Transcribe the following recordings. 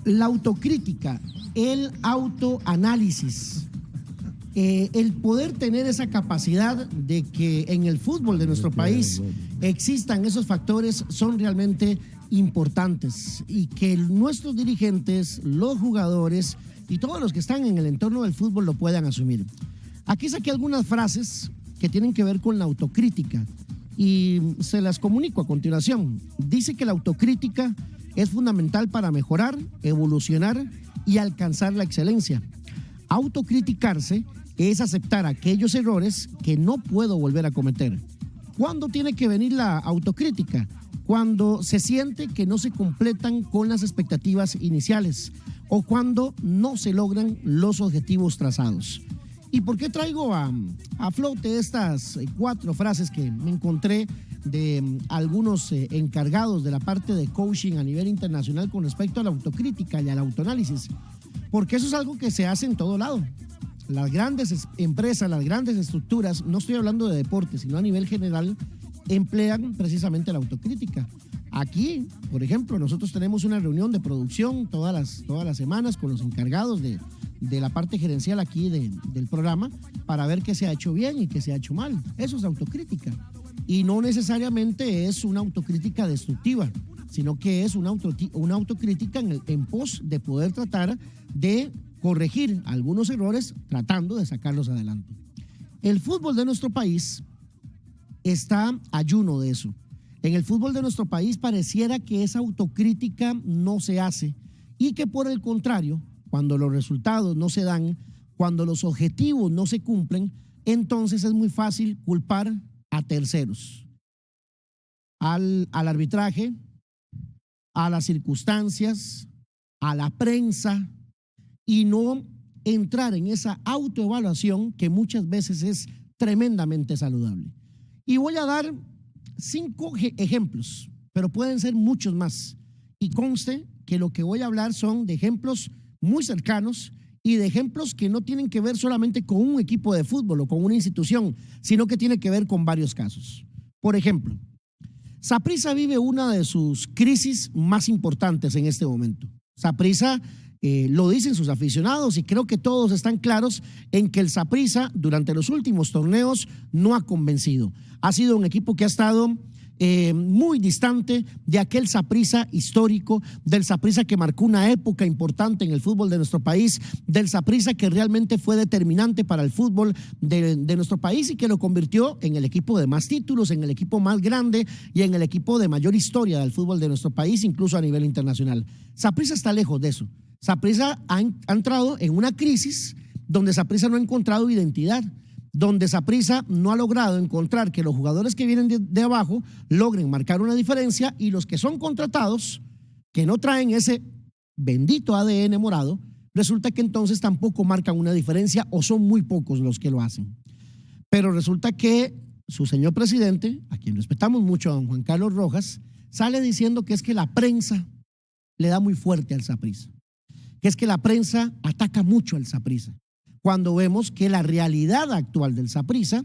La autocrítica, el autoanálisis, el poder tener esa capacidad de que en el fútbol de nuestro país existan esos factores son realmente importantes y que nuestros dirigentes, los jugadores y todos los que están en el entorno del fútbol lo puedan asumir. Aquí saqué algunas frases que tienen que ver con la autocrítica y se las comunico a continuación. Dice que la autocrítica es fundamental para mejorar, evolucionar y alcanzar la excelencia. Autocriticarse es aceptar aquellos errores que no puedo volver a cometer. ¿Cuándo tiene que venir la autocrítica? Cuando se siente que no se completan con las expectativas iniciales o cuando no se logran los objetivos trazados. ¿Y por qué traigo a flote estas 4 frases que me encontré de algunos encargados de la parte de coaching a nivel internacional con respecto a la autocrítica y al autoanálisis? Porque eso es algo que se hace en todo lado. Las grandes empresas, las grandes estructuras, no estoy hablando de deporte, sino a nivel general, emplean precisamente la autocrítica. Aquí, por ejemplo, nosotros tenemos una reunión de producción todas las semanas con los encargados de la parte gerencial aquí del programa para ver qué se ha hecho bien y qué se ha hecho mal. Eso es autocrítica. Y no necesariamente es una autocrítica destructiva, sino que es una autocrítica en pos de poder tratar de corregir algunos errores tratando de sacarlos adelante. El fútbol de nuestro país está ayuno de eso. En el fútbol de nuestro país pareciera que esa autocrítica no se hace y que por el contrario, cuando los resultados no se dan, cuando los objetivos no se cumplen, entonces es muy fácil culpar a terceros, al arbitraje, a las circunstancias, a la prensa y no entrar en esa autoevaluación que muchas veces es tremendamente saludable. Y voy a dar 5 ejemplos, pero pueden ser muchos más. Y conste que lo que voy a hablar son de ejemplos muy cercanos y de ejemplos que no tienen que ver solamente con un equipo de fútbol o con una institución, sino que tiene que ver con varios casos. Por ejemplo, Saprissa vive una de sus crisis más importantes en este momento. Saprissa lo dicen sus aficionados y creo que todos están claros en que el Saprissa durante los últimos torneos no ha convencido. Ha sido un equipo que ha estado muy distante de aquel Saprissa histórico, del Saprissa que marcó una época importante en el fútbol de nuestro país, del Saprissa que realmente fue determinante para el fútbol de nuestro país y que lo convirtió en el equipo de más títulos, en el equipo más grande y en el equipo de mayor historia del fútbol de nuestro país, incluso a nivel internacional. Saprissa está lejos de eso. Saprissa ha entrado en una crisis donde Saprissa no ha encontrado identidad, donde Saprissa no ha logrado encontrar que los jugadores que vienen de abajo logren marcar una diferencia y los que son contratados, que no traen ese bendito ADN morado, resulta que entonces tampoco marcan una diferencia o son muy pocos los que lo hacen. Pero resulta que su señor presidente, a quien respetamos mucho, a don Juan Carlos Rojas, sale diciendo que es que la prensa le da muy fuerte al Saprissa, que es que la prensa ataca mucho al Saprissa, cuando vemos que la realidad actual del Saprissa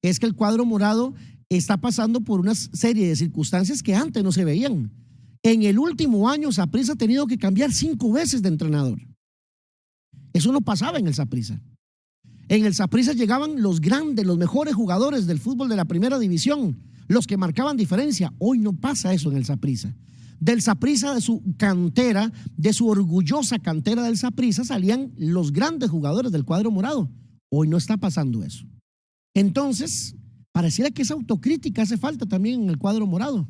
es que el cuadro morado está pasando por una serie de circunstancias que antes no se veían. En el último año Saprissa ha tenido que cambiar 5 veces de entrenador. Eso no pasaba en el Saprissa. En el Saprissa llegaban los grandes, los mejores jugadores del fútbol de la primera división, los que marcaban diferencia. Hoy no pasa eso en el Saprissa. Del Saprissa, de su cantera, de su orgullosa cantera del Saprissa, salían los grandes jugadores del cuadro morado. Hoy no está pasando eso. Entonces, pareciera que esa autocrítica hace falta también en el cuadro morado.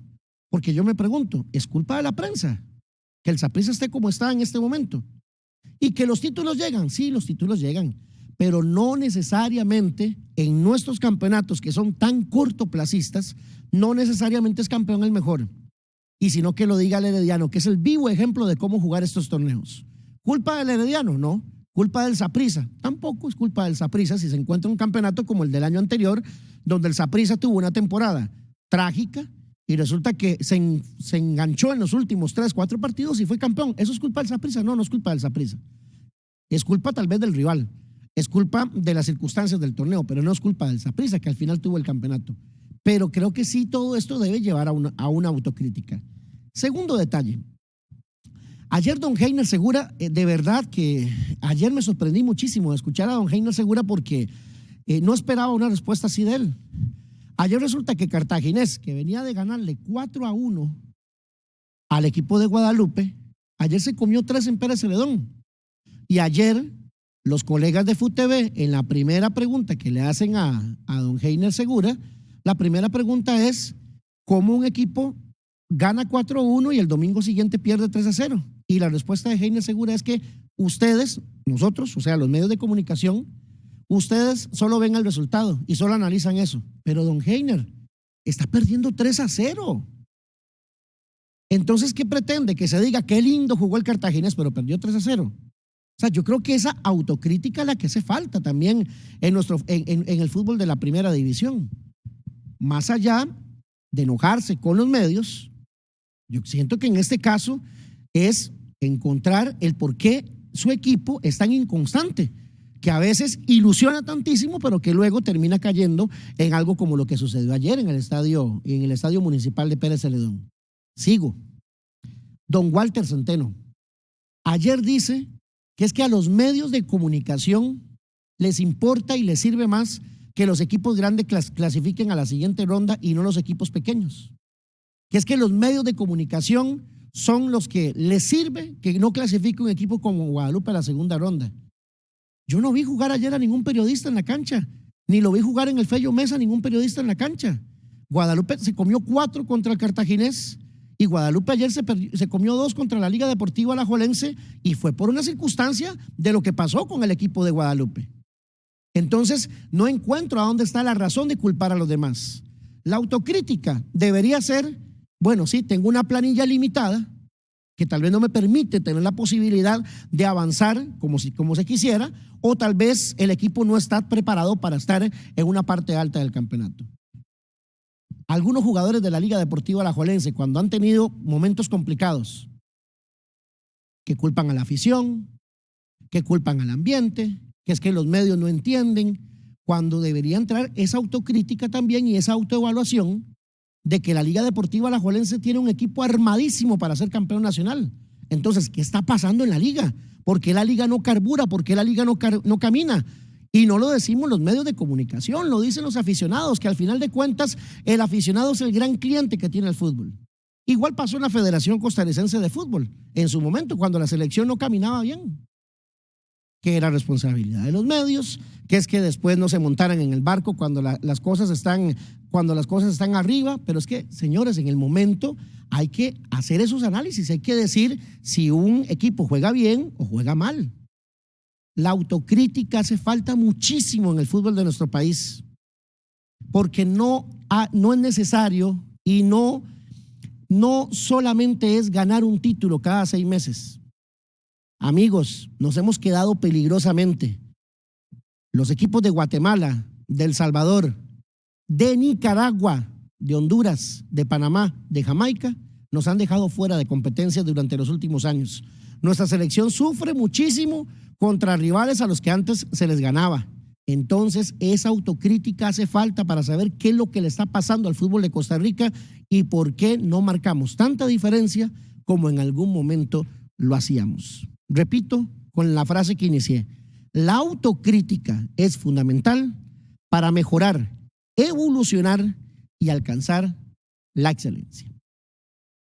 Porque yo me pregunto, ¿es culpa de la prensa que el Saprissa esté como está en este momento? Y que los títulos llegan, sí, los títulos llegan, pero no necesariamente en nuestros campeonatos que son tan cortoplacistas, no necesariamente es campeón el mejor. Y sino que lo diga el Herediano, que es el vivo ejemplo de cómo jugar estos torneos. ¿Culpa del Herediano? No. ¿Culpa del Saprissa? Tampoco es culpa del Saprissa si se encuentra un campeonato como el del año anterior, donde el Saprissa tuvo una temporada trágica y resulta que se enganchó en los últimos 3, 4 partidos y fue campeón. ¿Eso es culpa del Saprissa? No, no es culpa del Saprissa. Es culpa tal vez del rival, es culpa de las circunstancias del torneo, pero no es culpa del Saprissa, que al final tuvo el campeonato. Pero creo que sí, todo esto debe llevar a una autocrítica. Segundo detalle, Ayer don Heiner Segura, de verdad que ayer me sorprendí muchísimo de escuchar a don Heiner Segura porque no esperaba una respuesta así de él. Ayer resulta que Cartaginés, que venía de ganarle 4-1 al equipo de Guadalupe, ayer se comió 3 en Pérez Celedón. Y ayer los colegas de FUTV, en la primera pregunta que le hacen a don Heiner Segura, la primera pregunta es ¿cómo un equipo gana 4-1 y el domingo siguiente pierde 3-0? Y la respuesta de Heiner Segura es que ustedes, nosotros, o sea, los medios de comunicación, ustedes solo ven el resultado y solo analizan eso. Pero don Heiner está perdiendo 3-0. Entonces, ¿qué pretende? Que se diga qué lindo jugó el Cartaginés, pero perdió 3-0. O sea, yo creo que esa autocrítica es la que hace falta también en el fútbol de la primera división. Más allá de enojarse con los medios, yo siento que en este caso es encontrar el por qué su equipo es tan inconstante, que a veces ilusiona tantísimo, pero que luego termina cayendo en algo como lo que sucedió ayer en el estadio municipal de Pérez Celedón. Sigo. Don Walter Centeno, ayer dice que es que a los medios de comunicación les importa y les sirve más que los equipos grandes clasifiquen a la siguiente ronda y no los equipos pequeños. Que es que los medios de comunicación son los que les sirve que no clasifique un equipo como Guadalupe a la segunda ronda. Yo no vi jugar ayer a ningún periodista en la cancha, ni lo vi jugar en el Fello Mesa a ningún periodista en la cancha. Guadalupe se comió 4 contra el Cartaginés y Guadalupe ayer se comió 2 contra la Liga Deportiva Alajuelense y fue por una circunstancia de lo que pasó con el equipo de Guadalupe. Entonces, no encuentro a dónde está la razón de culpar a los demás. La autocrítica debería ser, bueno, sí, tengo una planilla limitada que tal vez no me permite tener la posibilidad de avanzar como se quisiera, o tal vez el equipo no está preparado para estar en una parte alta del campeonato. Algunos jugadores de la Liga Deportiva Alajuelense, cuando han tenido momentos complicados, que culpan a la afición, que culpan al ambiente, que es que los medios no entienden, cuando debería entrar esa autocrítica también y esa autoevaluación de que la Liga Deportiva Alajuelense tiene un equipo armadísimo para ser campeón nacional. Entonces, ¿qué está pasando en la liga? ¿Por qué la liga no carbura? ¿Por qué la liga no camina? Y no lo decimos los medios de comunicación, lo dicen los aficionados, que al final de cuentas el aficionado es el gran cliente que tiene el fútbol. Igual pasó en la Federación Costarricense de Fútbol, en su momento, cuando la selección no caminaba bien, que era responsabilidad de los medios, que es que después no se montaran en el barco cuando las cosas están arriba, pero es que, señores, en el momento hay que hacer esos análisis, hay que decir si un equipo juega bien o juega mal. La autocrítica hace falta muchísimo en el fútbol de nuestro país, porque no es necesario y no solamente es ganar un título cada 6 meses. Amigos, nos hemos quedado peligrosamente. Los equipos de Guatemala, de El Salvador, de Nicaragua, de Honduras, de Panamá, de Jamaica, nos han dejado fuera de competencias durante los últimos años. Nuestra selección sufre muchísimo contra rivales a los que antes se les ganaba. Entonces, esa autocrítica hace falta para saber qué es lo que le está pasando al fútbol de Costa Rica y por qué no marcamos tanta diferencia como en algún momento lo hacíamos. Repito con la frase que inicié, la autocrítica es fundamental para mejorar, evolucionar y alcanzar la excelencia.